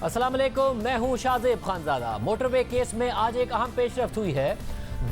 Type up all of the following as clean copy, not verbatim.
अस्सलाम वालेकुम, मैं हूं शाहजेब खानजादा। मोटरवे केस में आज एक अहम पेशरफ्त हुई है।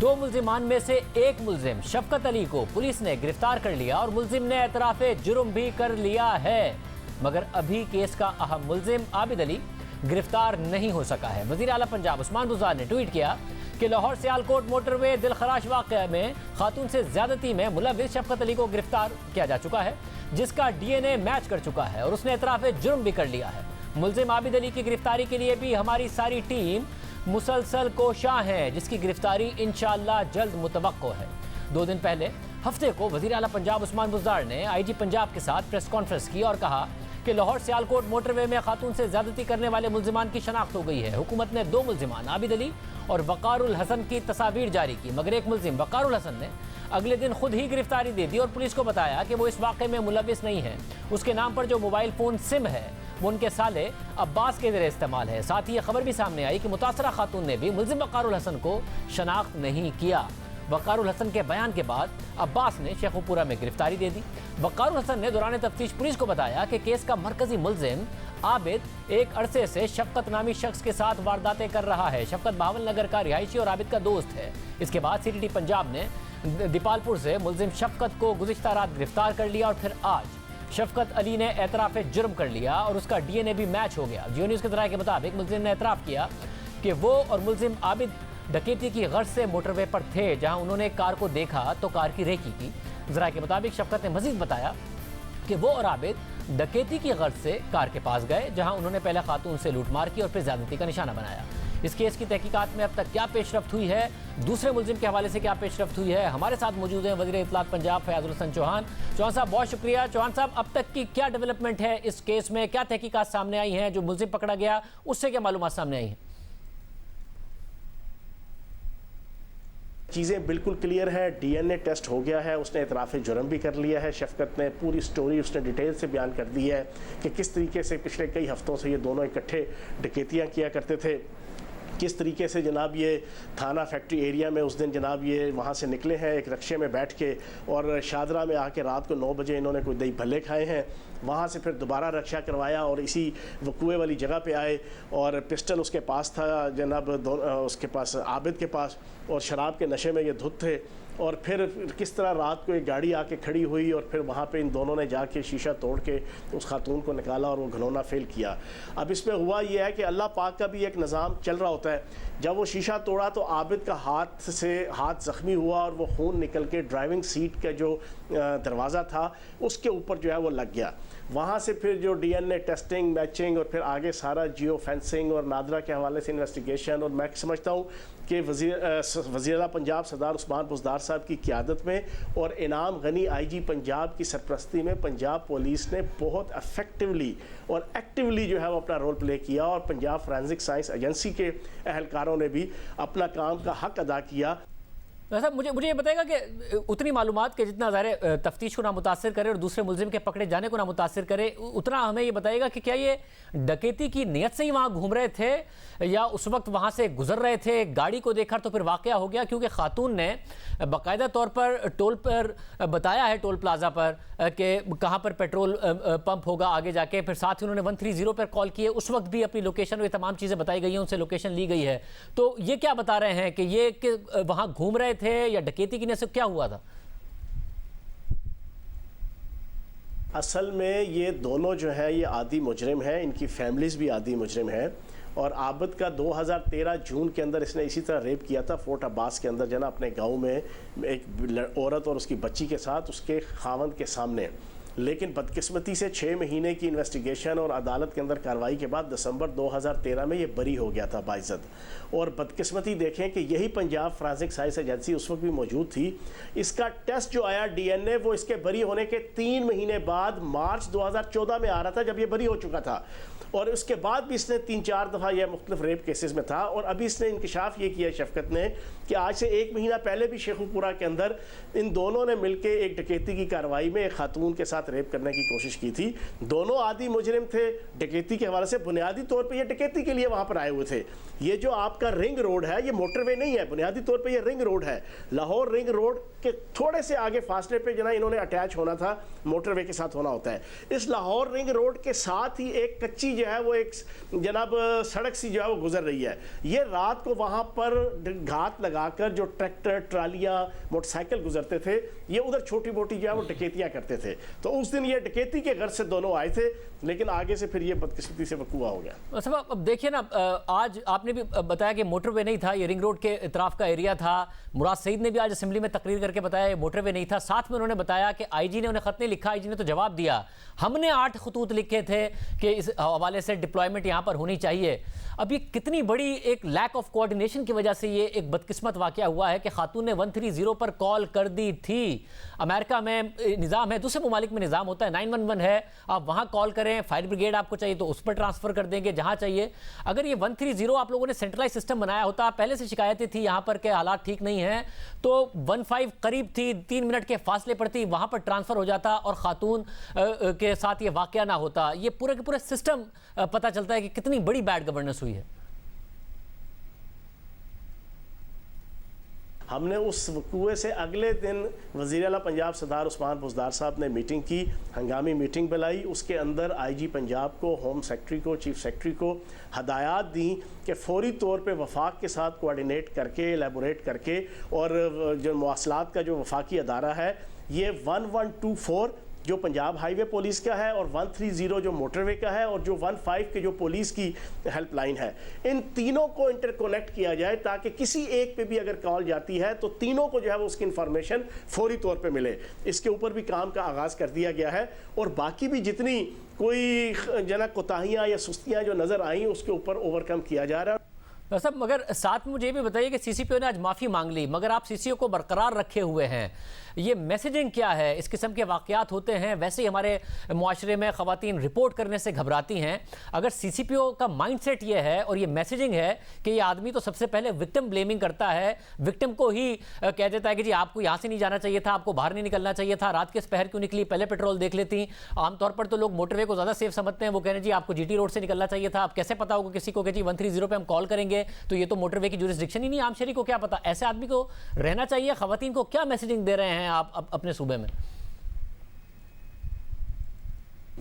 दो मुल्जिमान में से एक मुल्जिम शफकत अली को पुलिस ने गिरफ्तार कर लिया और मुल्जिम ने एतराफ़े जुर्म भी कर लिया है, मगर अभी केस का अहम मुल्जिम आबिद अली गिरफ्तार नहीं हो सका है। वज़ीर आला पंजाब उस्मान बुज़दार ने ट्वीट किया कि लाहौर सियालकोट मोटरवे दिलखराश वाक़या में खातून से ज़्यादती में मुलव्विस शफकत अली को गिरफ्तार किया जा चुका है, जिसका DNA मैच कर चुका है और उसने एतराफ़े जुर्म भी कर लिया है। मुल्जिम आबिद अली की गिरफ्तारी के लिए भी हमारी सारी टीम मुसलसल कोशां है, जिसकी गिरफ्तारी इंशाअल्लाह जल्द मुतवक्को है। 2 दिन पहले हफ्ते को वज़ीर आला पंजाब उस्मान बुज़दार ने IG पंजाब के साथ प्रेस कॉन्फ्रेंस की और कहा कि लाहौर सियालकोट मोटरवे में खातून से ज़्यादती करने वाले मुल्जिमान की शनाख्त हो गई है। हुकूमत ने 2 मुल्जिमान आबिद अली और वक़ारुल हसन की तस्वीर जारी की, मगर एक मुल्जिम वक़ारुल हसन ने अगले दिन खुद ही गिरफ्तारी दे दी और पुलिस को बताया कि वो इस वाक़े में मुलव्विस नहीं है। उसके नाम पर जो मोबाइल फ़ोन सिम है वो उनके साले अब्बास के ज़रिए इस्तेमाल है। साथ ही ये खबर भी सामने आई कि मुतासरा खातून ने भी मुल्जिम वक़ारुल हसन को शनाख्त नहीं किया। वक़ारुल हसन के बयान के बाद अब्बास ने शेखुपुरा में गिरफ्तारी दे दी। वक़ारुल हसन ने दौरान तफ्तीश पुलिस को बताया कि केस का मरकजी मुल्जिम आबिद एक अरसे से शफकत नामी शख्स के साथ वारदातें कर रहा है। शफकत बावल नगर का रिहायशी और आबिद का दोस्त है। इसके बाद CTT पंजाब ने दीपालपुर से मुल्जिम शफकत को गुज़िश्ता रात गिरफ्तार कर लिया और फिर आज शफकत अली ने एतराफ़े जुर्म कर लिया और उसका DNA भी मैच हो गया। जियो न्यूज़ के ज़राए के मुताबिक मुल्जिम ने एतराफ़ किया कि वो और मुल्जिम आबिद डकैती की गर्ज से मोटरवे पर थे, जहां उन्होंने कार को देखा तो कार की रेकी की। ज़राए के मुताबिक शफकत ने मज़ीद बताया कि वो और आबिद डकैती की गर्ज से कार के पास गए, जहां उन्होंने पहले खातून से लूटमार की और फिर ज़्यादती का निशाना बनाया। इस केस की तहकीकात में अब तक क्या पेशरफ्त हुई है, दूसरे मुल्जिम के हवाले से क्या पेशरफ्त हुई है, हमारे साथ मौजूद हैं वज़ीर इत्तलात पंजाब फयाजुल हसन चौहान। चौहान साहब बहुत शुक्रिया। चौहान साहब, अब तक की क्या डेवलपमेंट है इस केस में, क्या तहकीकात सामने आई हैं? जो मुल्जिम पकड़ा गया उससे क्या मालूमात सामने आई हैं? चीज़ें बिल्कुल क्लियर है। DNA टेस्ट हो गया है, उसने एतराफ़ जुर्म भी कर लिया है। शफकत ने पूरी स्टोरी उसने डिटेल से बयान कर दी है कि किस तरीके से पिछले कई हफ्तों से ये दोनों इकट्ठे डकैतियाँ किया करते थे, किस तरीके से जनाब ये थाना फैक्ट्री एरिया में उस दिन जनाब ये वहाँ से निकले हैं एक रक्शे में बैठ के और शादरा में आके रात को 9 बजे इन्होंने कोई दही भल्ले खाए हैं। वहाँ से फिर दोबारा रक्षा करवाया और इसी वकूए वाली जगह पे आए और पिस्टल उसके पास था जनाब, उसके पास आबिद के पास, और शराब के नशे में ये धुत थे। और फिर किस तरह रात को एक गाड़ी आके खड़ी हुई और फिर वहाँ पे इन दोनों ने जाके शीशा तोड़ के उस खातून को निकाला और वो घिनौना फेल किया। अब इसमें हुआ ये है कि अल्लाह पाक का भी एक निज़ाम चल रहा होता है। जब वो शीशा तोड़ा तो आबिद का हाथ ज़ख्मी हुआ और वो खून निकल के ड्राइविंग सीट का जो दरवाज़ा था उसके ऊपर जो है वो लग गया। वहाँ से फिर जो DNA टेस्टिंग, मैचिंग और फिर आगे सारा जियो फेंसिंग और नादरा के हवाले से इन्वेस्टिगेशन, और मैं समझता हूँ कि वज़ीर आला पंजाब सरदार उस्मान बुज़दार साहब की क़ियादत में और इनाम गनी IG पंजाब की सरपरस्ती में पंजाब पुलिस ने बहुत इफेक्टिवली और एक्टिवली जो है वो अपना रोल प्ले किया और पंजाब फोरेंसिक साइंस एजेंसी के अहलकारों ने भी अपना काम का हक अदा किया। वैसा मुझे ये बताएगा कि उतनी मालूमात के जितना ज़ाहिर तफ्तीश को ना मुतासिर करे और दूसरे मुल्जिम के पकड़े जाने को ना मुतासिर करे, उतना हमें ये बताएगा कि क्या ये डकैती की नीयत से ही वहाँ घूम रहे थे या उस वक्त वहाँ से गुजर रहे थे, गाड़ी को देखा तो फिर वाक़या हो गया? क्योंकि खातून ने बाकायदा तौर पर टोल पर बताया है, टोल प्लाजा पर कि कहाँ पर पेट्रोल पंप होगा आगे जाके, फिर साथ ही उन्होंने 130 पर कॉल किए, उस वक्त भी अपनी लोकेशन, ये तमाम चीज़ें बताई गई हैं, उनसे लोकेशन ली गई है। तो ये क्या बता रहे हैं कि ये कि वहाँ घूम रहे थे या डकैती की नीयत से क्या हुआ था? असल में ये दोनों जो है ये आदी मुजरिम है, इनकी फैमिलीज़ भी आदी मुजरिम है। और आबिद का 2013 जून के अंदर इसने इसी तरह रेप किया था फोर्ट अब्बास के अंदर जना अपने गांव में एक औरत और उसकी बच्ची के साथ उसके खावंद के सामने। लेकिन बदकिस्मती से 6 महीने की इन्वेस्टिगेशन और अदालत के अंदर कार्रवाई के बाद दिसंबर 2013 में ये बरी हो गया था बाइज़्ज़त। और बदकिस्मती देखें कि यही पंजाब फोरेंसिक साइंस एजेंसी उस वक्त भी मौजूद थी। इसका टेस्ट जो आया DNA वो इसके बरी होने के 3 महीने बाद मार्च 2014 में आ रहा था, जब ये बरी हो चुका था। और उसके बाद भी इसने 3-4 दफ़ा यह मुख्तलिफ रेप केसेस में था। और अभी इसने इंकशाफ ये किया शफकत ने कि आज से 1 महीना पहले भी शेखुपुरा के अंदर इन दोनों ने मिलकर एक डकैती की कार्रवाई में एक खातून के साथ साथ रेप करने की कोशिश की थी। दोनों आदि मुजरिम थे डकैती के हवाले से, बुनियादी तौर पे ये डकैती के लिए वहाँ पर आए हुए थे। ये जो आपका रिंग रोड है ये मोटरवे नहीं है, बुनियादी तौर पे ये रिंग रोड है। लाहौर रिंग रोड के थोड़े से आगे फासले पे जना इन्होंने अटैच होना था, मोटरवे के साथ होना होता है। इस लाहौर रिंग रोड के साथ ही एक कच्ची जो है वो एक जनाब सड़क सी जो है वो गुजर रही है। ये रात को वहाँ पर घात लगाकर जो ट्रैक्टर ट्रालियाँ मोटरसाइकिल गुजरते थे ये उधर छोटी मोटी जो है वो डकैतियाँ करते थे। तो उस दिन ये डकैती के गर्ज से दोनों आए थे, लेकिन आगे से फिर ये बदकिस्मती से वकूआ हो गया। साहब अब देखिए ना, आज आपने भी बताया कि मोटरवे नहीं था, ये रिंग रोड के इतराफ का एरिया था। मुराद सईद ने भी आज असेंबली में तकरीर करके बताया ये मोटरवे नहीं था। साथ में उन्होंने बताया कि आईजी ने उन्हें खत नहीं लिखा, आईजी ने तो जवाब दिया हमने 8 खतूत लिखे थे कि इस हवाले से डिप्लॉयमेंट यहाँ पर होनी चाहिए। अब ये कितनी बड़ी एक लैक ऑफ कोऑर्डिनेशन की वजह से ये एक बदकिस्मत वाकया हुआ है कि खातून ने 130 पर कॉल कर दी थी। अमेरिका में निज़ाम है, दूसरे ममालिक में निज़ाम होता है 911 है, आप वहाँ कॉल करें, फायर ब्रिगेड आपको चाहिए तो उस पर ट्रांसफ़र कर देंगे जहाँ चाहिए। अगर ये 130 आप लोगों ने सेंट्रलाइज सिस्टम बनाया होता, पहले से शिकायतें थी यहाँ पर के हालात ठीक नहीं हैं, तो 15 करीब थी, 3 मिनट के फासले पर थी, वहाँ पर ट्रांसफ़र हो जाता और खातून के साथ ये वाकया ना होता। ये पूरे के पूरे सिस्टम पता चलता है कि कितनी बड़ी बैड गवर्नेंस हुई है। हमने उस वकूए से अगले दिन वज़ीर आला पंजाब सरदार उस्मान बुज़दार साहब ने मीटिंग की, हंगामी मीटिंग बुलाई। उसके अंदर आईजी पंजाब को, होम सेक्रेटरी को, चीफ सेक्रेटरी को हदायत दी कि फौरी तौर पे वफाक के साथ कोऑर्डिनेट करके, एलेबोरेट करके, और जो मवासलात का जो वफाकी अदारा है ये 1124 जो पंजाब हाईवे पुलिस का है और 130 जो मोटरवे का है और जो 15 के जो पुलिस की हेल्पलाइन है, इन तीनों को इंटरकनेक्ट किया जाए ताकि किसी एक पे भी अगर कॉल जाती है तो तीनों को जो है वो उसकी इंफॉर्मेशन फौरी तौर पे मिले। इसके ऊपर भी काम का आगाज़ कर दिया गया है और बाकी भी जितनी कोई जना कोताहियाँ या सुस्तियाँ जो नज़र आई उसके ऊपर ओवरकम किया जा रहा है। सब मगर साथ मुझे ये भी बताइए कि सीसीपीओ ने आज माफ़ी मांग ली, मगर आप सीसीओ को बरकरार रखे हुए हैं, ये मैसेजिंग क्या है? इस किस्म के वाक़यात होते हैं, वैसे ही हमारे मुआशरे में ख़वातीन रिपोर्ट करने से घबराती हैं। अगर सीसीपीओ का माइंडसेट ये है और ये मैसेजिंग है कि ये आदमी तो सबसे पहले विक्टिम ब्लेमिंग करता है, विक्टिम को ही कह देता है कि जी आपको यहाँ से नहीं जाना चाहिए था, आपको बाहर नहीं निकलना चाहिए था, रात के पहर क्यों निकली, पहले पेट्रोल देख लेती। आमतौर पर तो लोग मोटरवे को ज़्यादा सेफ समझते हैं, वो कह रहे हैं जी आपको जीटी रोड से निकलना चाहिए था। आप कैसे पता होगा किसी को कि जी 130 पे हम कॉल करेंगे तो ये तो मोटरवे की जुरिस्डिक्शन ही नहीं, आम शहरी को क्या पता? ऐसे आदमी को रहना चाहिए। ख़वातीन को क्या मैसेजिंग दे रहे हैं आप अपने सूबे में?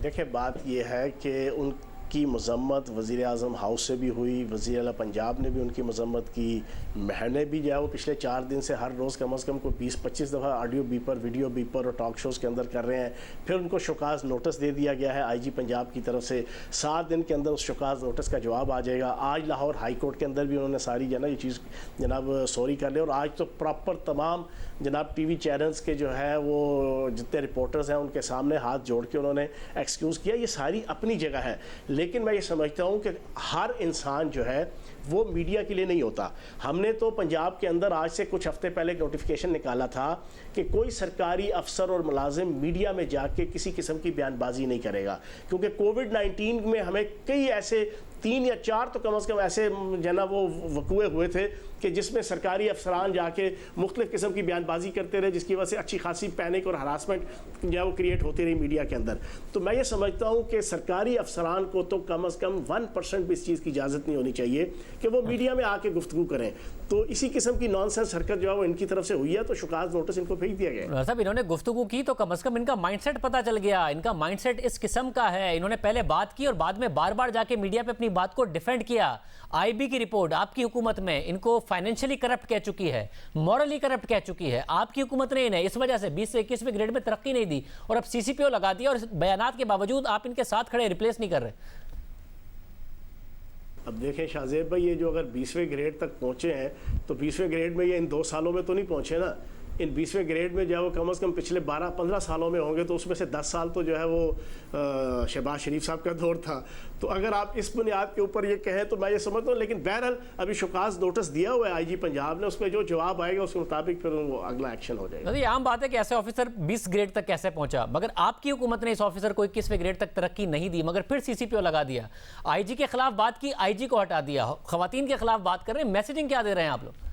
देखिए बात यह है कि उनकी मजम्मत वज़ीर आज़म हाउस से भी हुई, वज़ीर आला पंजाब ने भी उनकी मजम्मत की, मैंने भी जो है वो पिछले 4 दिन से हर रोज़ कम से कम को 20-25 दफ़ा ऑडियो बीपर, वीडियो बीपर और टॉक शोज़ के अंदर कर रहे हैं। फिर उनको शोकाज़ नोटिस दे दिया गया है आईजी पंजाब की तरफ से, 7 दिन के अंदर उस शोकाज़ नोटिस का जवाब आ जाएगा। आज लाहौर हाई कोर्ट के अंदर भी उन्होंने सारी जो है ना ये चीज़ जनाब सॉरी कर लिया और आज तो प्रॉपर तमाम जनाब टीवी चैनल्स के जो है वो जितने रिपोर्टर्स हैं उनके सामने हाथ जोड़ के उन्होंने एक्सक्यूज़ किया। ये सारी अपनी जगह है, लेकिन मैं ये समझता हूँ कि हर इंसान जो है वो मीडिया के लिए नहीं होता। हमने तो पंजाब के अंदर आज से कुछ हफ्ते पहले एक नोटिफिकेशन निकाला था कि कोई सरकारी अफसर और मुलाजिम मीडिया में जाके किसी किस्म की बयानबाजी नहीं करेगा, क्योंकि कोविड-19 में हमें कई ऐसे 3 या 4 तो कम से कम ऐसे जना वो वकूए हुए थे कि जिसमें सरकारी अफसरान जाके मुख्तलिफ़ किस्म की बयानबाजी करते रहे, जिसकी वजह से अच्छी खासी पैनिक और हरासमेंट जो है वो क्रिएट होती रही मीडिया के अंदर। तो मैं ये समझता हूँ कि सरकारी अफसरान को तो कम से कम 1% भी इस चीज़ की इजाज़त नहीं होनी चाहिए कि वो मीडिया में आके गुफ्तगू करें। तो इसी किस्म की नॉनसेंस हरकत जो है वो इनकी तरफ से हुई है, तो शुकाज नोटिस इनको भेज दिया गया। साहब इन्होंने गुफ्तगू की तो कम से कम इनका माइंडसेट पता चल गया, इनका माइंडसेट इस किस्म का है। इन्होंने पहले बात की और बाद में बार बार जाके मीडिया पे अपनी बात को डिफेंड किया। आईबी की रिपोर्ट आपकी हुकूमत में इनको फाइनेंशियली करप्ट कह चुकी है, मॉरली करप्ट कह चुकी है। आपकी हुकूमत ने इन्हें इस वजह से 20 से 21वें ग्रेड में तरक्की नहीं दी और अब सीसीपीओ लगा दिया, और इस बयानात के बावजूद आप इनके साथ खड़े रिप्लेस नहीं कर रहे। अब देखें शाहजेब भाई, ये जो अगर 20वें ग्रेड तक पहुँचे हैं तो 20वें ग्रेड में ये इन 2 सालों में तो नहीं पहुँचे ना। इन 20वें ग्रेड में जो है वो कम से कम पिछले 12-15 सालों में होंगे, तो उसमें से 10 साल तो जो है वो शहबाज शरीफ साहब का दौर था। तो अगर आप इस बुनियाद के ऊपर ये कहें तो मैं ये समझता हूँ, लेकिन बहरहाल अभी शुकाज नोटिस दिया हुआ है आईजी पंजाब ने, उसमें जो जवाब आएगा उसके मुताबिक फिर वो अगला एक्शन हो जाएगा। ये आम बात है कि ऐसे ऑफिसर 20 ग्रेड तक कैसे पहुंचा, मगर आपकी हुकूमत ने इस ऑफिसर को 21वें ग्रेड तक तरक्की नहीं दी, मगर फिर सीसीपीओ लगा दिया। आईजी के खिलाफ बात की, आईजी को हटा दिया, खवातीन के खिलाफ बात कर रहे हैं। मैसेजिंग क्या दे रहे हैं आप लोग?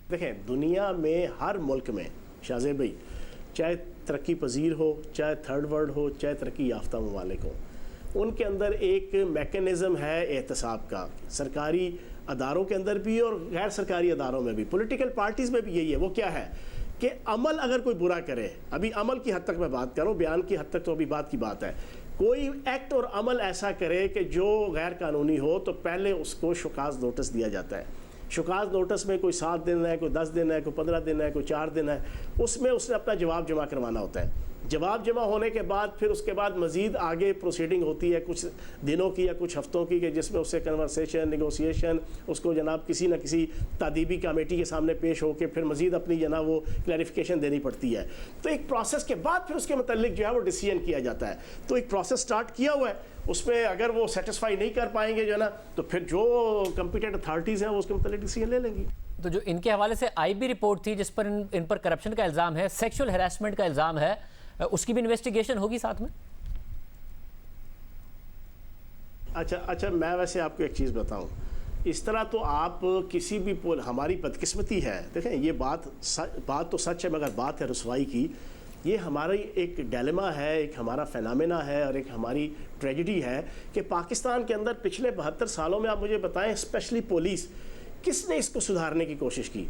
देखें दुनिया में हर मुल्क में शाहजेब भाई, चाहे तरक्की पजीर हो, चाहे थर्ड वर्ल्ड हो, चाहे तरक्की याफ्ता ममालिक हो, उनके अंदर एक मेकनिज़म है एहतसाब का, सरकारी अदारों के अंदर भी और गैर सरकारी अदारों में भी, पॉलिटिकल पार्टीज़ में भी यही है। वो क्या है कि अमल अगर कोई बुरा करे, अभी अमल की हद तक मैं बात कर रहा हूँ, बयान की हद तक तो अभी बात की बात है, कोई एक्ट और अमल ऐसा करे कि जो गैर कानूनी हो तो पहले उसको शुकाज नोटिस दिया जाता है। शुकाज नोटिस में कोई 7 दिन है, कोई 10 दिन है, कोई 15 दिन है, कोई 4 दिन है, उसमें उसने अपना जवाब जमा करवाना होता है। जवाब जमा होने के बाद फिर उसके बाद मज़ीद आगे प्रोसीडिंग होती है कुछ दिनों की या कुछ हफ्तों की, कि जिसमें उससे कन्वर्सेशन, नेगोशिएशन, उसको जनाब किसी न किसी तादीबी कमेटी के सामने पेश होकर फिर मज़ीद अपनी जनाब वो क्लैरिफिकेशन देनी पड़ती है। तो एक प्रोसेस के बाद फिर उसके मतलब जो है वो डिसीजन किया जाता है। तो एक प्रोसेस स्टार्ट किया हुआ है, उसमें अगर वो सेटिस्फाई नहीं कर पाएंगे जो है ना, तो फिर जो कॉम्पिटेंट अथॉरिटीज़ हैं वो उसके मतलब डिसीजन ले लेंगी। तो जो इनके हवाले से आईबी रिपोर्ट थी जिस पर इन पर करप्शन का इल्ज़ाम है, सेक्सुअल हैरेसमेंट का इल्ज़ाम है, उसकी भी इन्वेस्टिगेशन होगी साथ में? अच्छा, मैं वैसे आपको एक चीज़ बताऊं, इस तरह तो आप किसी भी हमारी बदकिस्मती है, देखें ये बात तो सच है, मगर बात है रुसवाई की। ये हमारी एक डिलेमा है, एक हमारा फेनामिना है और एक हमारी ट्रेजेडी है कि पाकिस्तान के अंदर पिछले 72 सालों में आप मुझे बताएं, स्पेशली पुलिस, किसने इसको सुधारने की कोशिश की?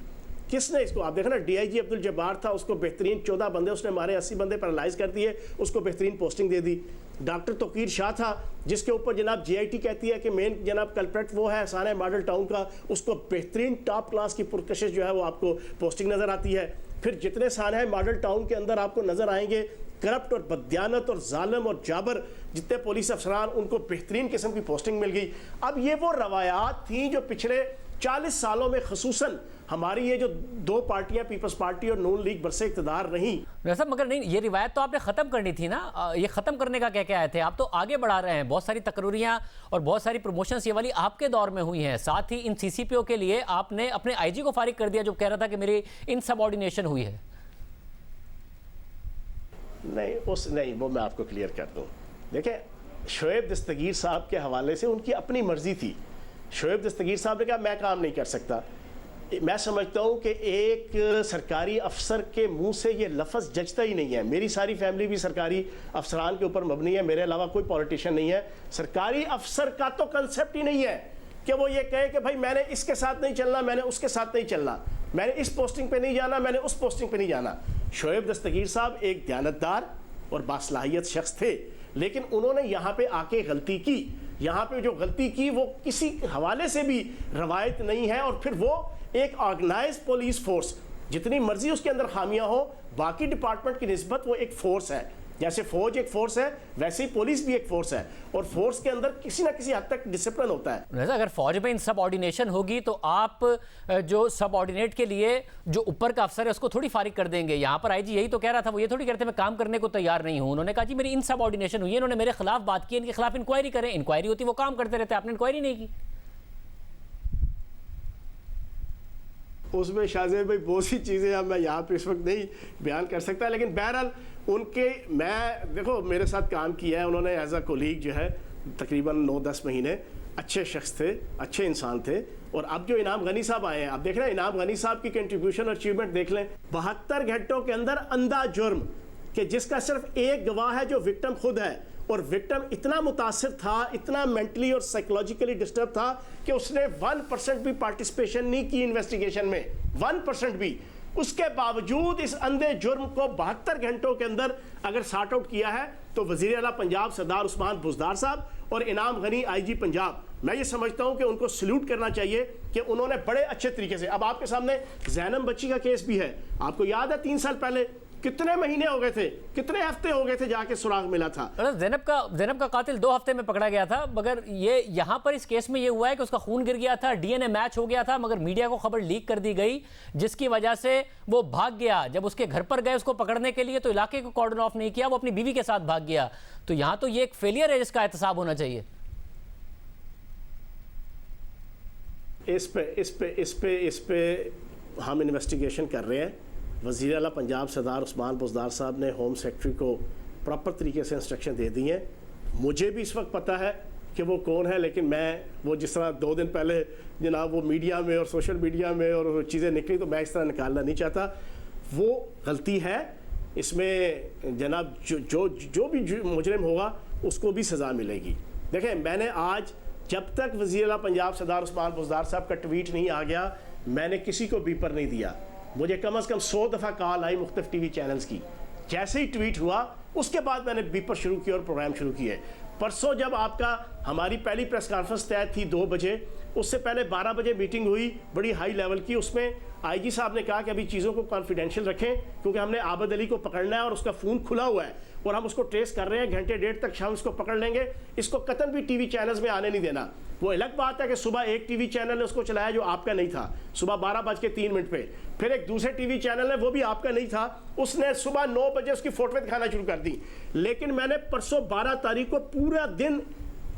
किसने इसको, आप देखना डीआईजी अब्दुल जब्बार था, उसको बेहतरीन 14 बंदे उसने मारे, 80 बंदे पैरालाइज कर दिए, उसको बेहतरीन पोस्टिंग दे दी। डॉक्टर तोकीर शाह था, जिसके ऊपर जनाब जीआईटी कहती है कि मेन जनाब कल्प्रेट वो है साना मॉडल टाउन का, उसको बेहतरीन टॉप क्लास की पुरकशिश जो है वो आपको पोस्टिंग नज़र आती है। फिर जितने साना मॉडल टाउन के अंदर आपको नज़र आएंगे करप्ट और बददियानत और जालिम और जाबर जितने पुलिस अफसरान, उनको बेहतरीन किस्म की पोस्टिंग मिल गई। अब ये वो रवायात थी जो पिछले 40 सालों में खसूसन हमारी ये जो दो पार्टियां, पीपल्स पार्टी और नून लीग, बरसे इक़्तिदार रही। वैसा मगर नहीं, ये रिवायत तो आपने ख़त्म करनी थी ना, ये ख़त्म करने का क्या क्या आए थे? आप तो आगे बढ़ा रहे हैं, बहुत सारी तकरीरियाँ और बहुत सारी प्रमोशंस ये वाली आपके दौर में हुई हैं। साथ ही इन सीसीपीओ के लिए आपने अपने आईजी को फारिग कर दिया जो कह रहा था कि मेरी इनसबऑर्डिनेशन हुई है। नहीं, वो मैं आपको क्लियर कर दूँ। देखें, शोएब दस्तगीर साहब के हवाले से उनकी अपनी मर्जी थी। शोएब दस्तगीर साहब ने कहा मैं काम नहीं कर सकता। मैं समझता हूँ कि एक सरकारी अफसर के मुंह से ये लफ्ज़ जचता ही नहीं है। मेरी सारी फैमिली भी सरकारी अफसरान के ऊपर मबनी है, मेरे अलावा कोई पॉलिटिशियन नहीं है। सरकारी अफसर का तो कंसेप्ट ही नहीं है कि वो ये कहे कि भाई मैंने इसके साथ नहीं चलना, मैंने उसके साथ नहीं चलना, मैंने इस पोस्टिंग पे नहीं जाना, मैंने उस पोस्टिंग पे नहीं जाना। शोएब दस्तगीर साहब एक दयानतदार और बासलाहियत शख्स थे, लेकिन उन्होंने यहाँ पे आके गलती की। यहाँ पे जो गलती की वो किसी हवाले से भी रवायत नहीं है। और फिर वो एक ऑर्गेनाइज पुलिस फोर्स, जितनी मर्जी उसके अंदर खामियां हो, बाकी डिपार्टमेंट की निस्बत वो एक फोर्स है। जैसे फौज एक फोर्स है, वैसे ही पुलिस भी एक फोर्स है, और फोर्स के अंदर किसी ना किसी हद तक डिसिप्लिन होता है। अगर फौज में इन सबऑर्डिनेशन होगी तो आप जो सबऑर्डिनेट के लिए जो ऊपर का अफसर है उसको थोड़ी फारिग कर देंगे। यहाँ पर आईजी यही तो कह रहा था, वो ये थोड़ी कहते मैं काम करने को तैयार नहीं हूँ। उन्होंने कहा जी मेरी इन सबऑर्डिनेशन हुई है, इन्होंने मेरे खिलाफ बात की, इनके खिलाफ इंक्वायरी करें। इंक्वायरी होती वो काम करते रहते, आपने इंक्वायरी नहीं की। उसमें शाहजेब भाई बहुत सी चीज़ें अब मैं यहाँ पे इस वक्त नहीं बयान कर सकता, लेकिन बहरहाल उनके, मैं देखो मेरे साथ काम किया है उन्होंने एज अ कोलीग जो है तकरीबन 9-10 महीने। अच्छे शख्स थे, अच्छे इंसान थे। और अब जो इनाम गनी साहब आए हैं, आप देख रहे हैं इनाम गनी साहब की कंट्रीब्यूशन और अचीवमेंट देख लें। 72 घंटों के अंदर अंधा जुर्म कि जिसका सिर्फ एक गवाह है जो विक्टिम खुद है, और विक्टिम इतना मुतासिर था, इतना मेंटली और साइकोलॉजिकली डिस्टर्ब था कि उसने 1% भी पार्टिसिपेशन नहीं की इन्वेस्टिगेशन में, 1% भी। उसके बावजूद इस अंधे जुर्म को 72 घंटों के अंदर अगर सॉर्ट आउट किया है तो वज़ीर आला पंजाब सरदार उस्मान बुज़दार साहब और इनाम गनी आईजी पंजाब, मैं ये समझता हूं कि उनको सल्यूट करना चाहिए कि उन्होंने बड़े अच्छे तरीके से। अब आपके सामने ज़ैनब बच्ची का केस भी है, आपको याद है 3 साल पहले कितने महीने हो गए थे, कितने हफ्ते हो गए थे जाके सुराग मिला था। ज़ैनब का कातिल 2 हफ्ते में पकड़ा गया था, मगर ये यहाँ पर इस केस में ये हुआ है कि उसका खून गिर गया था, डीएनए मैच हो गया था, मगर मीडिया को खबर लीक कर दी गई जिसकी वजह से वो भाग गया। जब उसके घर पर गए उसको पकड़ने के लिए तो इलाके को कॉर्डन ऑफ नहीं किया, वो अपनी बीवी के साथ भाग गया। तो यहाँ तो ये एक फेलियर है जिसका एहतसाब होना चाहिए। इस पे हम इन्वेस्टिगेशन कर रहे हैं। वज़ीर आला पंजाब सरदार उस्मान बुज़दार साहब ने होम सेक्रेटरी को प्रॉपर तरीके से इंस्ट्रक्शन दे दी हैं। मुझे भी इस वक्त पता है कि वो कौन है, लेकिन मैं वो जिस तरह 2 दिन पहले जनाब वो मीडिया में और सोशल मीडिया में और चीज़ें निकली तो मैं इस तरह निकालना नहीं चाहता। वो गलती है, इसमें जनाब जो भी मुजरिम होगा उसको भी सज़ा मिलेगी। देखें, मैंने आज जब तक वज़ीर आला पंजाब सरदार उस्मान बुज़दार साहब का ट्वीट नहीं आ गया, मैंने किसी को बीपर नहीं दिया। मुझे कम से कम 100 दफ़ा कॉल आई मुख्तलिफ टीवी चैनल्स की। जैसे ही ट्वीट हुआ उसके बाद मैंने बीपर शुरू किया और प्रोग्राम शुरू किए। परसों जब आपका हमारी पहली प्रेस कॉन्फ्रेंस तय थी 2 बजे, उससे पहले 12 बजे मीटिंग हुई बड़ी हाई लेवल की। उसमें आईजी साहब ने कहा कि अभी चीज़ों को कॉन्फिडेंशियल रखें क्योंकि हमने आबद अली को पकड़ना है और उसका फ़ोन खुला हुआ है और हम उसको ट्रेस कर रहे हैं, घंटे डेढ़ तक हम इसको पकड़ लेंगे, इसको कतन भी टीवी चैनल्स में आने नहीं देना। वो अलग बात है कि सुबह एक टीवी चैनल ने उसको चलाया जो आपका नहीं था, सुबह 12:03 पे, फिर एक दूसरे टीवी चैनल है वो भी आपका नहीं था, उसने सुबह 9 बजे उसकी फोटो दिखाना शुरू कर दी। लेकिन मैंने परसों 12 तारीख को पूरा दिन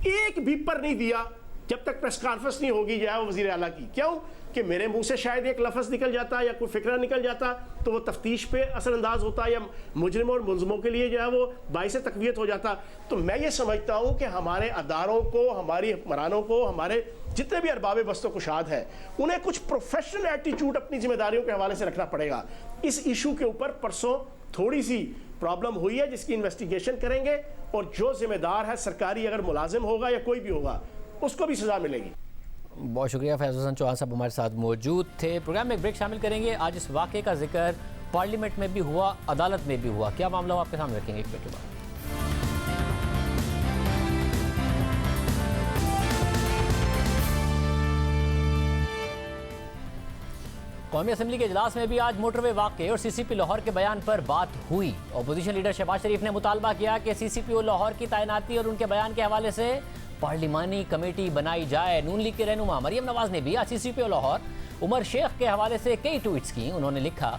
एक भी पर नहीं दिया जब तक प्रेस कॉन्फ्रेंस नहीं होगी जो है वो वज़ीर आला की। क्यों कि मेरे मुंह से शायद एक लफ्ज़ निकल जाता या कोई फिक्रा निकल जाता तो वो तफ्तीश पे असरअंदाज होता या मुजरिमों और मुलज़िमों के लिए जो है वो बाइस तक़वियत हो जाता। तो मैं ये समझता हूँ कि हमारे अदारों को, हमारी हुक्मरानों को, हमारे जितने भी अरबाब बस्तो कुशाद हैं, उन्हें कुछ प्रोफेशनल एटीट्यूड अपनी जिम्मेदारियों के हवाले से रखना पड़ेगा। इस इशू के ऊपर परसों थोड़ी सी प्रॉब्लम हुई है जिसकी इन्वेस्टिगेशन करेंगे और जो जिम्मेदार है सरकारी अगर मुलाजिम होगा या कोई भी होगा उसको भी सज़ा मिलेगी। बहुत शुक्रिया फैज़ हुसैन चौहान साहब हमारे साथ मौजूद थे। प्रोग्राम में एक ब्रेक शामिल करेंगे। आज इस वाक़े का जिक्र पार्लियामेंट में भी हुआ, अदालत में भी हुआ, क्या मामला हो आपके सामने रखेंगे एक ब्रेक के बाद। कौमी असम्बली के इजलास में भी आज मोटरवे वाक़े और CCP लाहौर के बयान पर बात हुई। अपोजिशन लीडर शहबाज शरीफ ने मुतालबा किया कि CCPO लाहौर की तैनाती और उनके बयान के हवाले से पार्लिमानी कमेटी बनाई जाए। नून लीग के रहनुमा मरियम नवाज ने भी आज CCPO लाहौर उमर शेख के हवाले से कई ट्वीट्स की। उन्होंने लिखा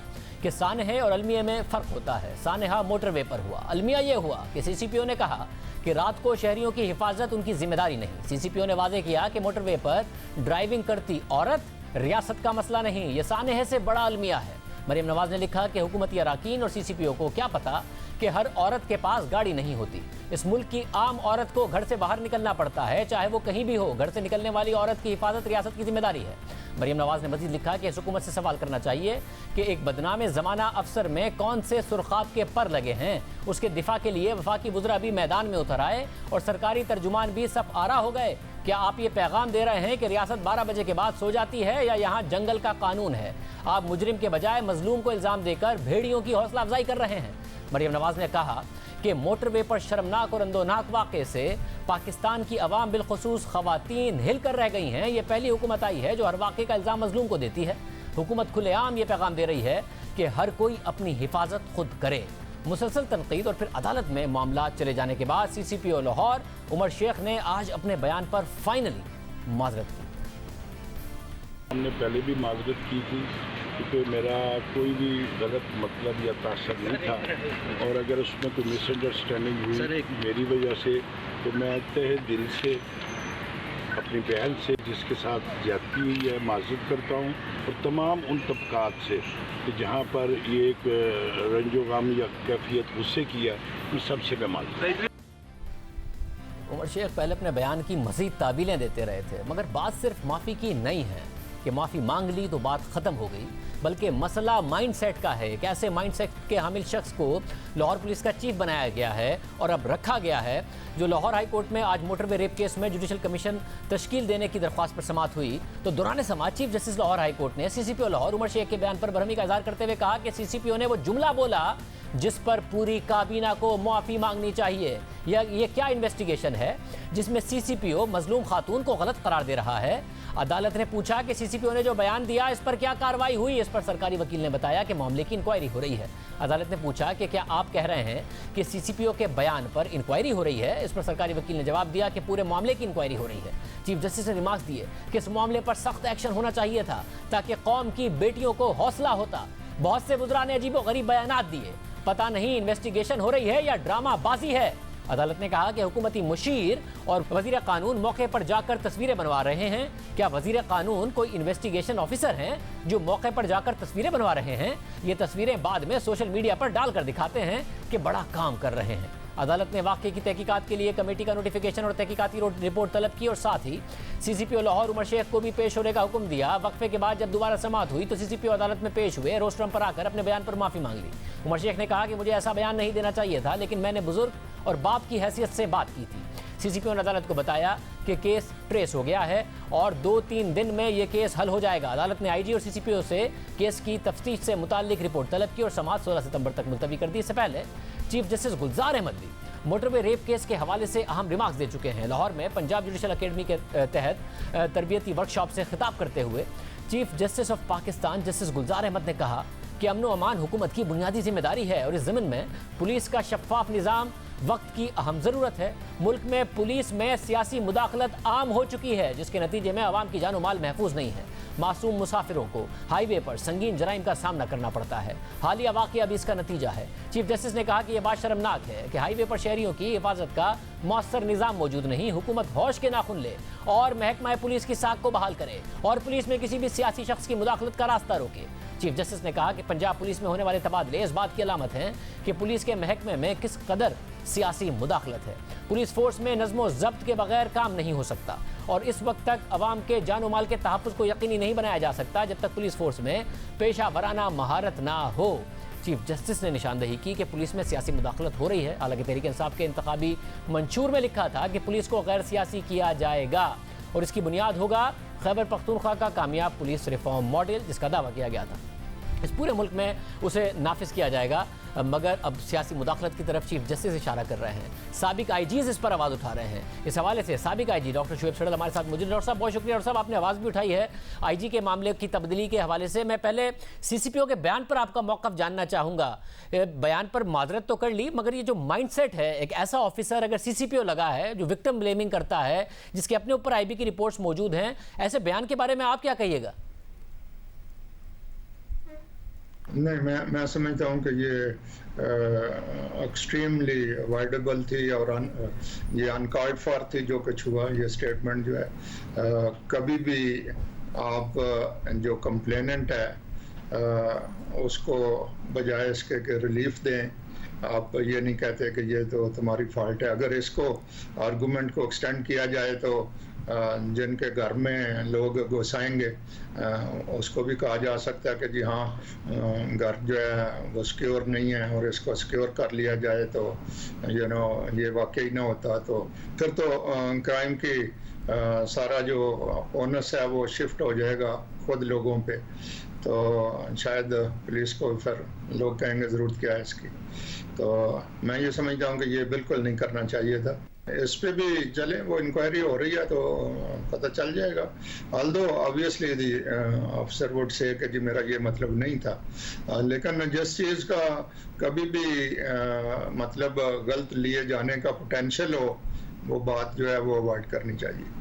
कि सानहा और अलमिया में फ़र्क होता है। सानहा मोटरवे पर हुआ, अलमिया ये हुआ कि CCPO ने कहा कि रात को शहरियों की हिफाजत उनकी जिम्मेदारी नहीं। CCPO ने वाजे किया कि मोटरवे पर ड्राइविंग करती औरत रियासत का मसला नहीं, ये सानहे से बड़ा अलमिया है। मरियम नवाज ने लिखा कि हुकूमती अराकीन और CCPO को क्या पता कि हर औरत के पास गाड़ी नहीं होती। इस मुल्क की आम औरत को घर से बाहर निकलना पड़ता है, चाहे वो कहीं भी हो। घर से निकलने वाली औरत की हिफाजत रियासत की जिम्मेदारी है। मरियम नवाज ने मजीद लिखा कि इस हुकूमत से सवाल करना चाहिए कि एक बदनाम ज़माना अफसर में कौन से सुर्खात के पर लगे हैं। उसके दिफा के लिए वफाकी वज़रा भी मैदान में उतर आए और सरकारी तर्जुमान भी सब आरा हो गए। क्या आप ये पैगाम दे रहे हैं कि रियासत 12 बजे के बाद सो जाती है या यहाँ जंगल का कानून है? आप मुजरिम के बजाय मजलूम को इल्ज़ाम देकर भेड़ियों की हौसला अफजाई कर रहे हैं। मरियम नवाज ने कहा कि मोटरवे पर शर्मनाक और अंदोनाक वाक़े से पाकिस्तान की अवाम बिलखुसूस ख़वातीन हिल कर रह गई हैं। ये पहली हुकूमत आई है जो हर वाक़े का इल्ज़ाम मजलूम को देती है। हुकूमत खुलेआम ये पैगाम दे रही है कि हर कोई अपनी हिफाजत खुद करे। मुसलसल तनकीद और फिर अदालत में मामला चले जाने के बाद CCPO लाहौर उमर शेख ने आज अपने बयान पर फाइनली माजरत की। हमने पहले भी माजरत की थी क्योंकि मेरा कोई भी गलत मतलब या तासर नहीं था और अगर उसमें कोई मिसअंडरस्टैंडिंग हुई मेरी वजह से तो मैं तहे दिल से अपनी बहन से जिसके साथ ज्यादती हुई है माजरत करता हूँ और तमाम उन तबकात से कि जहाँ पर ये एक रंजो गम या कैफियत गुस्से की है उन सबसे मैं माजरत। उमर शेख पहले अपने बयान की मज़ीद ताबीलें देते रहे थे, मगर बात सिर्फ माफ़ी की नहीं है कि माफ़ी मांग ली तो बात ख़त्म हो गई, बल्कि मसला माइंडसेट का है। एक ऐसे माइंडसेट के हामिल शख्स को लाहौर पुलिस का चीफ बनाया गया है और अब रखा गया है, जो लाहौर हाई कोर्ट में आज मोटरवे रेप केस में जुडिशल कमीशन तश्कील देने की दरख्वास्त पर समाअत हुई। तो दौरान समाअत chief justice Lahore high court ने CCPO लाहौर उमर शेख के बयान पर बरहमी का इजहार करते हुए कहा कि CCPO ने वो जुमला बोला जिस पर पूरी काबीना को मुआफ़ी मांगनी चाहिए। ये क्या इन्वेस्टिगेशन है जिसमें CCPO मजलूम खातून को गलत करार दे रहा है? अदालत ने पूछा कि CCPO ने जो बयान दिया इस पर क्या कार्रवाई हुई? इस पर सरकारी वकील ने बताया कि मामले की इंक्वायरी हो रही है। अदालत ने पूछा कि क्या आप कह रहे हैं कि CCPO के बयान पर इंक्वायरी हो रही है? इस पर सरकारी वकील ने जवाब दिया कि पूरे मामले की इंक्वायरी हो रही है। चीफ जस्टिस ने रिमार्क्स दिए कि इस मामले पर सख्त एक्शन होना चाहिए था ताकि कौम की बेटियों को हौसला होता। बहुत से वज़रा ने अजीबोगरीब बयानात दिए, पता नहीं इन्वेस्टिगेशन हो रही है या ड्रामा बाजी है। अदालत ने कहा कि हुकूमती मुशीर और वजीर कानून मौके पर जाकर तस्वीरें बनवा रहे हैं। क्या वजीर कानून कोई इन्वेस्टिगेशन ऑफिसर हैं जो मौके पर जाकर तस्वीरें बनवा रहे हैं? ये तस्वीरें बाद में सोशल मीडिया पर डालकर दिखाते हैं कि बड़ा काम कर रहे हैं। अदालत ने वाक़े की तहकीकात के लिए कमेटी का नोटिफिकेशन और तहकीकाती रिपोर्ट तलब की और साथ ही CCPO लाहौर उमर शेख को भी पेश होने का हुक्म दिया। वक्फे के बाद जब दोबारा समाअत हुई तो CCPO अदालत में पेश हुए, रोस्ट्रम पर आकर अपने बयान पर माफ़ी मांग ली। उमर शेख ने कहा कि मुझे ऐसा बयान नहीं देना चाहिए था, लेकिन मैंने बुजुर्ग और बाप की हैसियत से बात की थी। CCPO ने अदालत को बताया कि केस ट्रेस हो गया है और 2-3 दिन में ये केस हल हो जाएगा। अदालत ने IG और CCPO से केस की तफ्तीश से मुताल्लिक रिपोर्ट तलब की और समाअत 16 सितंबर तक मुलतवी कर दी। इससे पहले चीफ जस्टिस गुलजार अहमद भी मोटरवे रेप केस के हवाले से अहम रिमार्क्स दे चुके हैं। लाहौर में पंजाब जुडिशल अकेडमी के तहत तरबियती वर्कशॉप से खिताब करते हुए chief justice of Pakistan justice Gulzar Ahmed ने कहा कि अमन व अमान हुकूमत की बुनियादी जिम्मेदारी है और इस ज़मीन में पुलिस का शफाफ निज़ाम वक्त की अहम ज़रूरत है। मुल्क में पुलिस में सियासी मुदाखलत आम हो चुकी है, जिसके नतीजे में अवाम की जान माल महफूज नहीं है। मासूम मुसाफिरों को हाईवे पर संगीन जराइम का सामना करना पड़ता है। हालिया वाक़या भी इसका नतीजा है। चीफ जस्टिस ने कहा कि यह बात शर्मनाक है कि हाईवे पर शहरियों की हिफाजत का मौसर निज़ाम मौजूद नहीं। हुकूमत होश के नाखुन ले और महकमा पुलिस की साख को बहाल करे और पुलिस में किसी भी सियासी शख्स की मुदाखलत का रास्ता रोके। चीफ जस्टिस ने कहा कि पंजाब पुलिस में होने वाले तबादले इस बात की अलामत हैं कि पुलिस के महकमे में किस कदर सियासी मुदाखलत है। पुलिस फोर्स में नज़्म ज़ब्त के बगैर काम नहीं हो सकता और इस वक्त तक अवाम के जान माल के तहफ़्फ़ुज़ को यकीनी नहीं बनाया जा सकता जब तक पुलिस फोर्स में पेशा वराना महारत ना हो। चीफ जस्टिस ने निशानदेही की कि पुलिस में सियासी मुदाखलत हो रही है। हालांकि तहरीक इंसाफ के इंतखाबी मंशूर में लिखा था कि पुलिस को गैर सियासी किया जाएगा और इसकी बुनियाद होगा खैबर पख्तूनख्वा का कामयाब पुलिस रिफॉर्म मॉडल, जिसका दावा किया गया था। इस पूरे मुल्क में उसे नाफिज किया जाएगा, मगर अब सियासी मुदाखलत की तरफ चीफ जस्टिस इशारा कर रहे हैं। साबिक IGs इस पर आवाज़ उठा रहे हैं। इस हवाले से साबिक IG डॉक्टर शुएब सड़ल हमारे साथ मौजूद। डॉक्टर साहब बहुत शुक्रिया। डॉक्टर साहब आपने आवाज़ भी उठाई है IG के मामले की तब्दीली के हवाले से। मैं पहले CCPO के बयान पर आपका मौक़िफ़ जानना चाहूँगा। बयान पर माजरत तो कर ली, मगर ये जो माइंडसेट है, एक ऐसा ऑफिसर अगर CCPO लगा है जो विक्टिम ब्लेमिंग करता है, जिसके अपने ऊपर IB की रिपोर्ट्स मौजूद हैं, ऐसे बयान के बारे में आप क्या कहिएगा? नहीं, मैं समझता हूँ कि ये एक्सट्रीमली अवॉइडेबल थी और ये अनकॉल्ड फॉर थी जो कुछ हुआ। ये स्टेटमेंट जो है कभी भी आप जो कंप्लेनेंट है उसको बजाय इसके कि रिलीफ दें, आप ये नहीं कहते कि ये तो तुम्हारी फॉल्ट है। अगर इसको आर्गूमेंट को एक्सटेंड किया जाए तो जिनके घर में लोग घुसाएंगे उसको भी कहा जा सकता है कि जी हाँ, घर जो है वो सिक्योर नहीं है और इसको सिक्योर कर लिया जाए तो ये वाकई ना होता, तो फिर तो क्राइम की सारा जो ओनस है वो शिफ्ट हो जाएगा खुद लोगों पे। तो शायद पुलिस को फिर लोग कहेंगे ज़रूरत क्या है इसकी। तो मैं ये समझता हूँ कि ये बिल्कुल नहीं करना चाहिए था। इस पे भी चले, वो इंक्वायरी हो रही है तो पता चल जाएगा। Although obviously the officer would say कि जी मेरा ये मतलब नहीं था, लेकिन जिस चीज़ का कभी भी मतलब गलत लिए जाने का पोटेंशियल हो, वो बात जो है वो अवॉइड करनी चाहिए।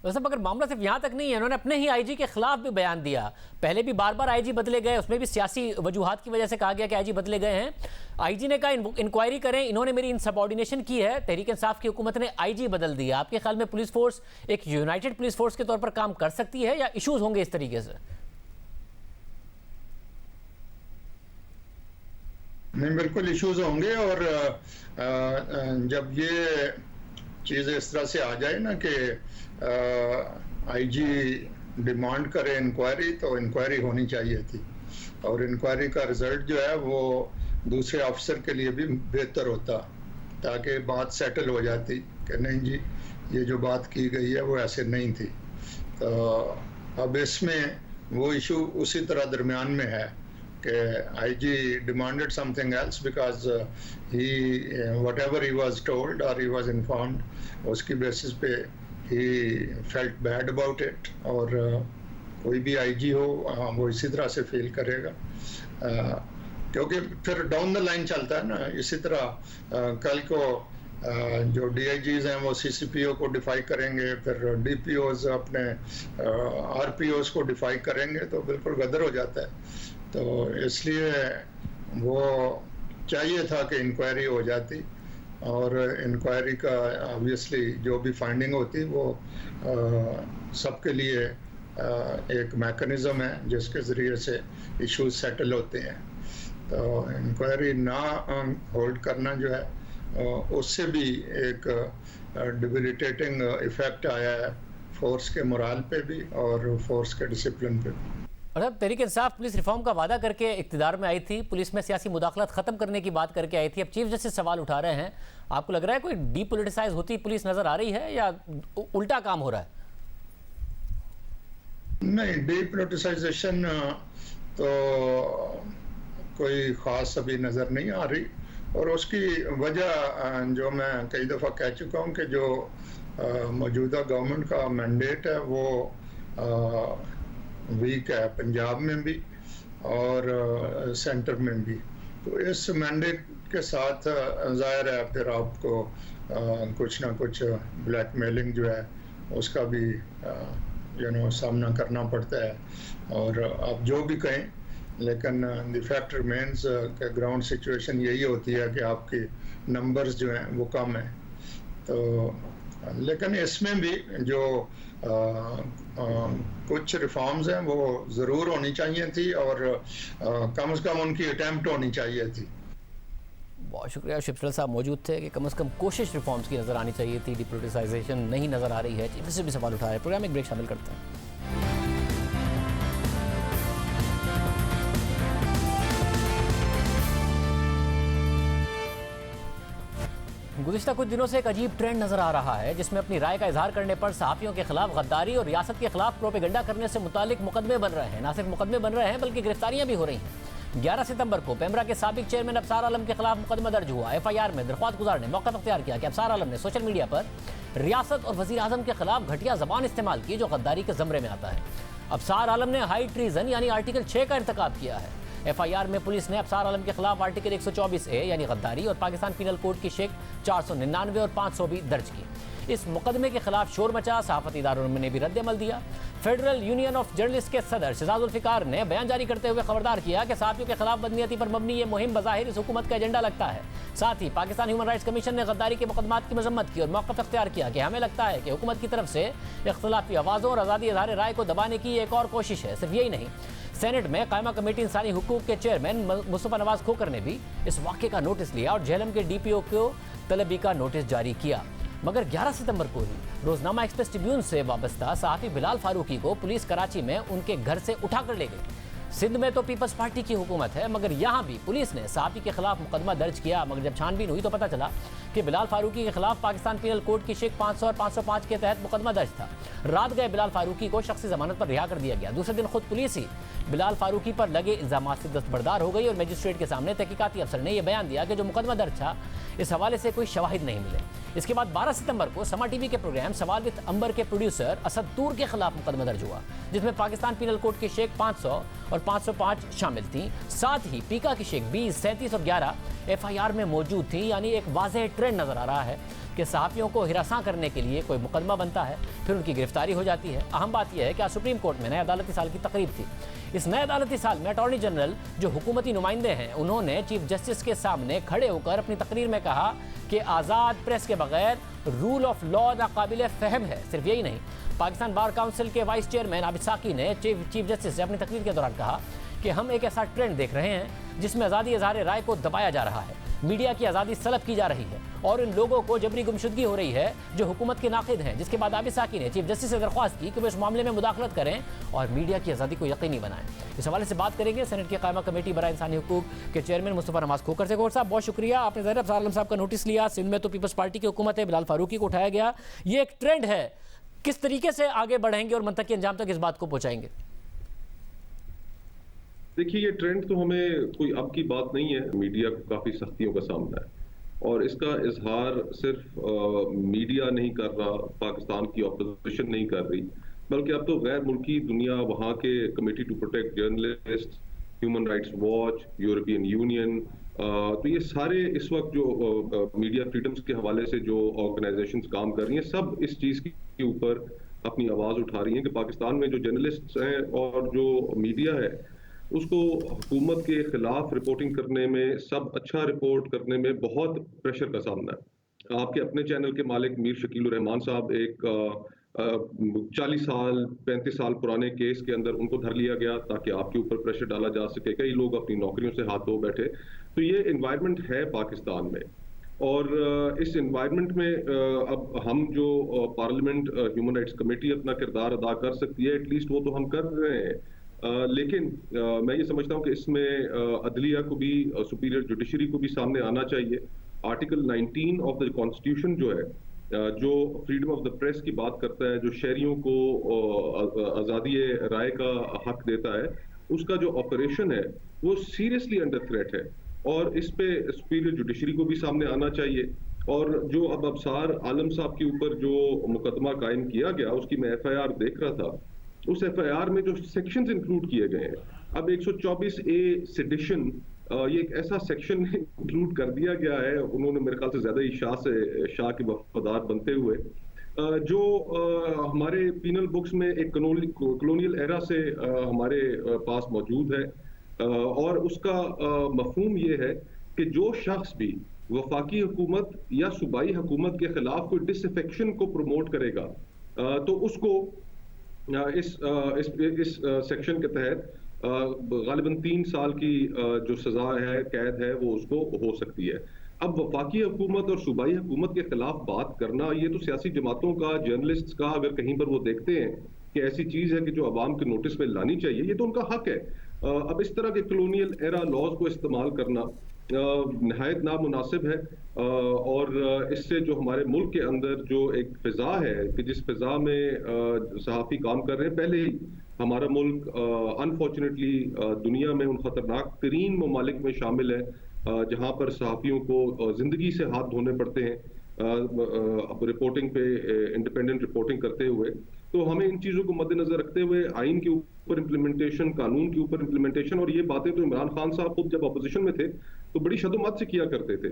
वैसे मगर मामला सिर्फ यहाँ तक नहीं है, इन्होंने अपने ही IG के खिलाफ भी बयान दिया। पहले भी बार बार IG बदले गए, उसमें भी सियासी वजूहात की वजह से कहा गया कि IG बदले गए हैं। IG ने कहा इंक्वायरी करें, इन्होंने मेरी इनसबऑर्डिनेशन की है। तहरीक इंसाफ की हुकूमत ने IG बदल दिया। आपके ख्याल में पुलिस फोर्स एक यूनाइटेड पुलिस फोर्स के तौर पर काम कर सकती है या इशूज होंगे इस तरीके से? नहीं, बिल्कुल इश्यूज होंगे। और जब ये चीज़ इस तरह से आ जाए ना कि IG डिमांड करे इंक्वायरी, तो इंक्वायरी होनी चाहिए थी और इंक्वायरी का रिजल्ट जो है वो दूसरे ऑफिसर के लिए भी बेहतर होता, ताकि बात सेटल हो जाती कि नहीं जी ये जो बात की गई है वो ऐसे नहीं थी। तो अब इसमें वो इशू उसी तरह दरमियान में है कि IG demanded something else because he whatever he was told or he was informed, उसकी बेसिस पे he felt bad about it। और कोई भी IG हो वो इसी तरह से फील करेगा, क्योंकि फिर डाउन द लाइन चलता है ना। इसी तरह कल को जो DIGs हैं वो CCPO को डिफाई करेंगे, फिर DPOs अपने RPOs को डिफाई करेंगे, तो बिल्कुल गदर हो जाता है। तो इसलिए वो चाहिए था कि इंक्वायरी हो जाती और इंक्वायरी का ऑब्वियसली जो भी फाइंडिंग होती वो सबके लिए एक मैकेनिज़्म है जिसके ज़रिए से इश्यूज सेटल होते हैं। तो इंक्वायरी ना होल्ड करना जो है उससे भी एक डिबिलिटेटिंग इफेक्ट आया है फोर्स के मोराल पे भी और फोर्स के डिसिप्लिन पे भी। और अब तहरीक इंसाफ पुलिस रिफॉर्म का वादा करके इक़्तिदार में आई थी, पुलिस में सियासी मुदाखलत खत्म करने की बात करके आई थी। अब चीफ जस्टिस सवाल उठा रहे हैं, आपको लग रहा है कोई डीपोलिटिसाइज होती पुलिस नजर आ रही है या उल्टा काम हो रहा है? नहीं, डीपोलिटिसाइजेशन तो कोई ख़ास अभी नज़र नहीं आ रही, और उसकी वजह जो मैं कई दफ़ा कह चुका हूँ कि जो मौजूदा गवर्नमेंट का मैंडेट है वो वीक है, पंजाब में भी और सेंटर में भी। तो इस मैंडेट के साथ ज़ाहिर है फिर आपको कुछ ना कुछ ब्लैकमेलिंग जो है उसका भी सामना करना पड़ता है। और आप जो भी कहें, लेकिन द फैक्ट रिमेंस के ग्राउंड सिचुएशन यही होती है कि आपके नंबर्स जो हैं वो कम है। तो लेकिन इसमें भी जो कुछ रिफॉर्म्स हैं वो ज़रूर होनी चाहिए थी और कम से कम उनकी अटेम्प्ट होनी चाहिए थी। बहुत शुक्रिया, शिवशरण साहब मौजूद थे कि कम से कम कोशिश रिफॉर्म्स की नज़र आनी चाहिए थी, डिपोलिटिसाइजेशन नहीं नज़र आ रही है। चीफ से भी सवाल उठाया है। प्रोग्राम एक ब्रेक शामिल करते हैं। गुज़िश्ता कुछ दिनों से एक अजीब ट्रेंड नजर आ रहा है जिसमें अपनी राय का इजहार करने पर सहाफ़ियों के खिलाफ गद्दारी और रियासत के खिलाफ प्रोपेगेंडा करने से मुतालिक मुकदमे बन रहे हैं। ना सिर्फ मुकदमे बन रहे हैं बल्कि गिरफ्तारियां भी हो रही हैं। 11 सितंबर को पेमरा के साबिक चेयरमैन अबसार आलम के खिलाफ मुकदमा दर्ज हुआ। FIR में दरख्वास्त गुजार ने मौक़िफ़ अख्तियार किया कि अबसार आलम ने सोशल मीडिया पर रियासत और वज़ीर आज़म के खिलाफ घटिया ज़बान इस्तेमाल की जो गद्दारी के ज़मरे में आता है। अबसार आलम ने हाई ट्रीज़न यानी आर्टिकल 6 का इर्तिकाब किया है। FIR में पुलिस ने अबसार आलम के खिलाफ आर्टिकल 124A यानी गद्दारी और पाकिस्तान पीनल कोड की शेक 499 और 500 भी दर्ज की। इस मुकदमे के खिलाफ शोर मचा, सहाफती इदारों ने भी रद्द-ए-अमल दिया। फेडरल यूनियन ऑफ जर्नलिस्ट के सदर शहजाद जुल्फ़िकार ने बयान जारी करते हुए खबरदार किया कि सहाफ़ियों के खिलाफ बदनीयती पर मबनी ये मुहिम बज़ाहिर इस हुकूमत का एजेंडा लगता है। साथ ही पाकिस्तान ह्यूमन राइट्स कमीशन ने गद्दारी के मुकदमात की मजम्मत की और मौक़िफ़ अख्तियार किया कि हमें लगता है कि हुकूमत की तरफ से इख्तिलाफी आवाज़ों और आज़ादी इज़हार राय को दबाने की एक और कोशिश है। सिर्फ यही नहीं, सेनेट में कायमा कमेटी इंसानी हुकूक के चेयरमैन मुस्तफ़ा नवाज खोकर ने भी इस वाक़े का नोटिस लिया और झेलम के DPO को तलबी का नोटिस जारी किया। मगर 11 सितंबर को ही रोजनामा एक्सप्रेस ट्रिब्यून से वाबस्ता सहाफ़ी बिलाल फारूकी को पुलिस कराची में उनके घर से उठाकर ले गई। सिंध में तो पीपल्स पार्टी की हुकूमत है, मगर यहाँ भी पुलिस ने सहाफ़ी के खिलाफ मुकदमा दर्ज किया। मगर जब छानबीन हुई तो पता चला कि बिलाल फारूकी के खिलाफ पाकिस्तान पीनल कोड की शेक 500 और 505 के तहत मुकदमा दर्ज था। रात गए बिलाल फारूकी को शख्सी जमानत पर रिहा कर दिया गया। दूसरे दिन खुद पुलिस ही बिलाल फारूकी पर लगे इल्जामात से दस्तबरदार हो गई और मजिस्ट्रेट के सामने तहकीकाती अफसर ने यह बयान दिया कि जो मुकदमा दर्ज था इस हवाले से कोई शवाहिद नहीं मिले। इसके बाद 12 सितंबर को समा टीवी के प्रोग्राम सवाल विद अंबर के प्रोड्यूसर असद तूर के खिलाफ मुकदमा दर्ज हुआ, जिसमें पाकिस्तान पीनल कोड की शेक 500 और 505 शामिल थी। साथ ही पीका की शेक 20, 37 और 11 FIR में मौजूद थी। यानी एक वाज़ेह ट्रेंड नजर आ रहा है कि सहाफ़ियों को हिरासां करने के लिए कोई मुकदमा बनता है, फिर उनकी गिरफ्तारी हो जाती है। अहम बात यह है कि आज सुप्रीम कोर्ट में नए अदालती साल की तकरीब थी। इस नए अदालती साल में अटॉर्नी जनरल जो हुकूमती नुमाइंदे हैं उन्होंने चीफ जस्टिस के सामने खड़े होकर अपनी तकरीर में कहा कि आज़ाद प्रेस के बगैर रूल ऑफ लॉ नाकाबिल फ़हम है। सिर्फ यही नहीं, पाकिस्तान बार काउंसिल के वाइस चेयरमैन आबिद साकी ने चीफ जस्टिस से अपनी तकरीर के दौरान कहा कि हम एक ऐसा ट्रेंड देख रहे हैं जिसमें आज़ादी इज़हार राय को दबाया जा रहा है, मीडिया की आज़ादी सलब की जा रही है और इन लोगों को जबरी गुमशुदगी हो रही है जो हुकूमत के नाक़िद हैं। जिसके बाद आबिद साकी ने चीफ जस्टिस से दरख्वास्त की कि वो इस मामले में मुदाखलत करें और मीडिया की आज़ादी को यकीनी बनाएं। इस हवाले से बात करेंगे सेनेट की कायमा कमेटी बराए इंसानी हुकूक के चेयरमैन मुस्तफ़ा नवाज खोकर से। खोकर साहब बहुत शुक्रिया, आपने ज़ाहिर अबसार आलम साहब का नोटिस लिया। सिंध में तो पीपल्स पार्टी की हुकूमत है, बिलाल फारूकी को उठाया गया, ये एक ट्रेंड है। किस तरीके से आगे बढ़ेंगे और मंतकी अंजाम तक इस बात को पहुँचाएंगे? देखिए, ये ट्रेंड तो हमें कोई अब की बात नहीं है। मीडिया को काफ़ी सख्तियों का सामना है और इसका इजहार सिर्फ मीडिया नहीं कर रहा, पाकिस्तान की ऑपोजिशन नहीं कर रही, बल्कि अब तो गैर मुल्की दुनिया, वहाँ के committee to protect journalist, human rights watch, European Union, तो ये सारे इस वक्त जो मीडिया फ्रीडम्स के हवाले से जो ऑर्गेनाइजेशंस काम कर रही हैं, सब इस चीज़ के ऊपर अपनी आवाज़ उठा रही हैं कि पाकिस्तान में जो जर्नलिस्ट हैं और जो मीडिया है उसको हुकूमत के खिलाफ रिपोर्टिंग करने में, सब अच्छा रिपोर्ट करने में बहुत प्रेशर का सामना है। आपके अपने चैनल के मालिक मीर शकील रहमान साहब एक 40 साल 35 साल पुराने केस के अंदर उनको धर लिया गया ताकि आपके ऊपर प्रेशर डाला जा सके। कई लोग अपनी नौकरियों से हाथ धो बैठे। तो ये इन्वायरमेंट है पाकिस्तान में। और इस एनवायरनमेंट में अब हम जो पार्लियामेंट ह्यूमन राइट्स कमेटी अपना किरदार अदा कर सकती है, एटलीस्ट वो तो हम कर रहे हैं। लेकिन मैं ये समझता हूँ कि इसमें अदलिया को भी, सुपीरियर जुडिशरी को भी सामने आना चाहिए। आर्टिकल 19 ऑफ द कॉन्स्टिट्यूशन जो है, जो फ्रीडम ऑफ द प्रेस की बात करता है, जो शहरियों को आज़ादी राय का हक देता है, उसका जो ऑपरेशन है वो सीरियसली अंडर थ्रेट है और इस पे सुपीरियर जुडिशरी को भी सामने आना चाहिए। और जो अब अबसार आलम साहब के ऊपर जो मुकदमा कायम किया गया, उसकी मैं FIR देख रहा था, उस FIR में जो सेक्शंस इंक्लूड किए गए हैं, अब 124A सेडिशन, ये एक ऐसा सेक्शन इंक्लूड कर दिया गया है, उन्होंने मेरे ख्याल से ज्यादा ही शाह के वफादार बनते हुए, जो हमारे पीनल बुक्स में एक कॉलोनियल एरा से हमारे पास मौजूद है। और उसका मफहूम ये है कि जो शख्स भी वफाकी हुकूमत या सूबाई हुकूमत के खिलाफ कोई डिसअफेक्शन को प्रमोट करेगा, तो उसको इस सेक्शन के तहत गालिबन 3 साल की जो सजा है, कैद है, वो उसको हो सकती है। अब वफाकी हुकूमत और सूबाई हुकूमत के खिलाफ बात करना, ये तो सियासी जमातों का, जर्नलिस्ट का, अगर कहीं पर वो देखते हैं कि ऐसी चीज है कि जो अवाम के नोटिस में लानी चाहिए, ये तो उनका हक है। अब इस तरह के कॉलोनियल एरा लॉज को इस्तेमाल करना नहायत नामुनासिब है और इससे जो हमारे मुल्क के अंदर जो एक फिजा है कि जिस फिजा में सहाफ़ी काम कर रहे हैं, पहले ही हमारा मुल्क अनफॉर्चुनेटली दुनिया में उन खतरनाक तरीन ममालिक में शामिल है जहाँ पर सहाफ़ियों को ज़िंदगी से हाथ धोने पड़ते हैं रिपोर्टिंग पे, इंडिपेंडेंट रिपोर्टिंग करते हुए। तो हमें इन चीज़ों को मद्देनजर रखते हुए आइन के ऊपर इम्प्लीमेंटेशन, कानून के ऊपर इम्प्लीमेंटेशन, और ये बातें तो इमरान खान साहब खुद जब अपोजिशन में थे तो बड़ी शदोमत से किया करते थे।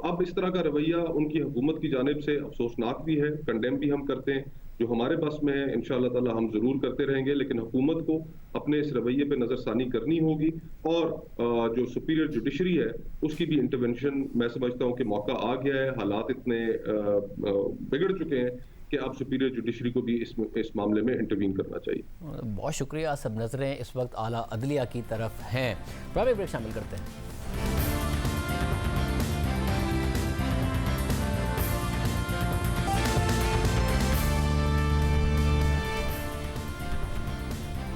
अब इस तरह का रवैया उनकी हुकूमत की जानिब से अफसोसनाक भी है, कंडेम भी हम करते हैं। जो हमारे बस में है इंशाअल्लाह ताला हम जरूर करते रहेंगे, लेकिन हुकूमत को अपने इस रवैये पे नजरसानी करनी होगी और जो सुपीरियर जुडिशरी है उसकी भी इंटरवेंशन, मैं समझता हूँ कि मौका आ गया है। हालात इतने बिगड़ चुके हैं कि अब सुपीरियर जुडिशरी को भी इस मामले में इंटरवीन करना चाहिए। बहुत शुक्रिया। सब नजरें इस वक्त आला अदलिया की तरफ हैं। प्राइवेट ब्रेक शामिल करते हैं।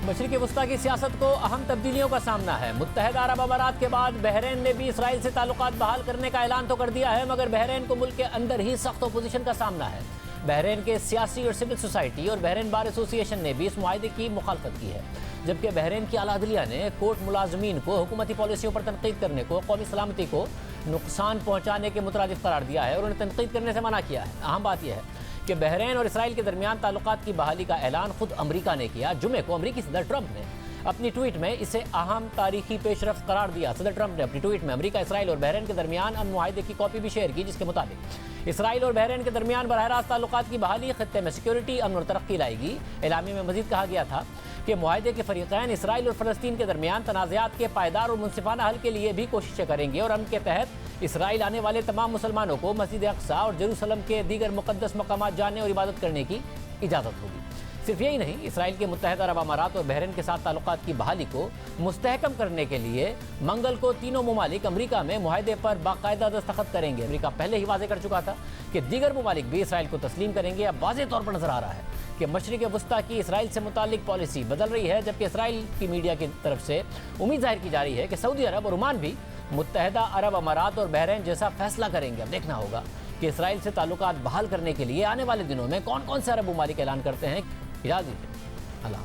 मशरिक़ वस्ता की सियासत को अहम तब्दीलियों का सामना है। मुत्तहिदा अरब अमारात के बाद बहरीन ने भी इसराइल से ताल्लुकात बहाल करने का ऐलान तो कर दिया है, मगर बहरीन को मुल्क के अंदर ही सख्त अपोजिशन का सामना है। बहरीन के सियासी और सिविल सोसाइटी और बहरीन बार एसोसिएशन ने भी इस मुआहदे की मुखालफत की है, जबकि बहरीन की आला अदलिया ने कोर्ट मुलाजमीन को हुकूमती पॉलिसियों पर तनकीद करने को कौमी सलामती को नुकसान पहुँचाने के मुतरादिफ करार दिया है और उन्हें तनकीद करने से मना किया है। अहम बात यह है कि बहरीन और इसराइल के दरमियान ताल्लुकात की बहाली का ऐलान खुद अमरीका ने किया। जुमे को अमरीकी सदर ट्रंप ने अपनी ट्वीट में इसे अहम तारीखी पेशरफ्त करार दिया। सदर ट्रंप ने अपनी ट्वीट में अमरीका, इसराइल और बहरीन के दरमियान अमन मुआहदे की कॉपी भी शेयर की, जिसके मुताबिक इसराइल और बहरीन के दरमियान बरह रास्त ताल्लुकात की बहाली खत्ते में सिक्योरिटी, अमन और तरक्की लाएगी। एलामी में मजीद कहा गया था कि मुआहदे के फरीक़ैन इसराइल और फ़लस्तीन के दरमियान तनाज़ात के पायदार और मुनसिफाना हल के लिए भी कोशिशें करेंगे और अमन के तहत इसराइल आने वाले तमाम मुसलमानों को मस्जिद अक्सा और जेरूसलम के दीगर मुक़द्दस मकामात जाने और इबादत करने की इजाज़त होगी। सिर्फ यही नहीं, इसराइल के मुत्तहिदा अरब अमारात और बहरीन के साथ ताल्लुकात की बहाली को मुस्तहकम करने के लिए मंगल को तीनों ममालिक अमरीका में मुआहदे पर बाकायदा दस्तखत करेंगे। अमरीका पहले ही वाज़ेह कर चुका था कि दीगर ममालिक भी इसराइल को तस्लीम करेंगे। अब वाज़ेह तौर पर नजर आ रहा है कि मशरिक़ वस्ता की इसराइल से मुतालिक पॉलिसी बदल रही है, जबकि इसराइल की मीडिया की तरफ से उम्मीद जाहिर की जा रही है कि सऊदी अरब और ओमान भी मुत्तहिदा अरब अमारात और बहरीन जैसा फैसला करेंगे। अब देखना होगा कि इसराइल से ताल्लुकात बहाल करने के लिए आने वाले दिनों में कौन कौन से अरब ममालिक ऐलान करते हैं। इजाज़त दीजिए। अल्लाह।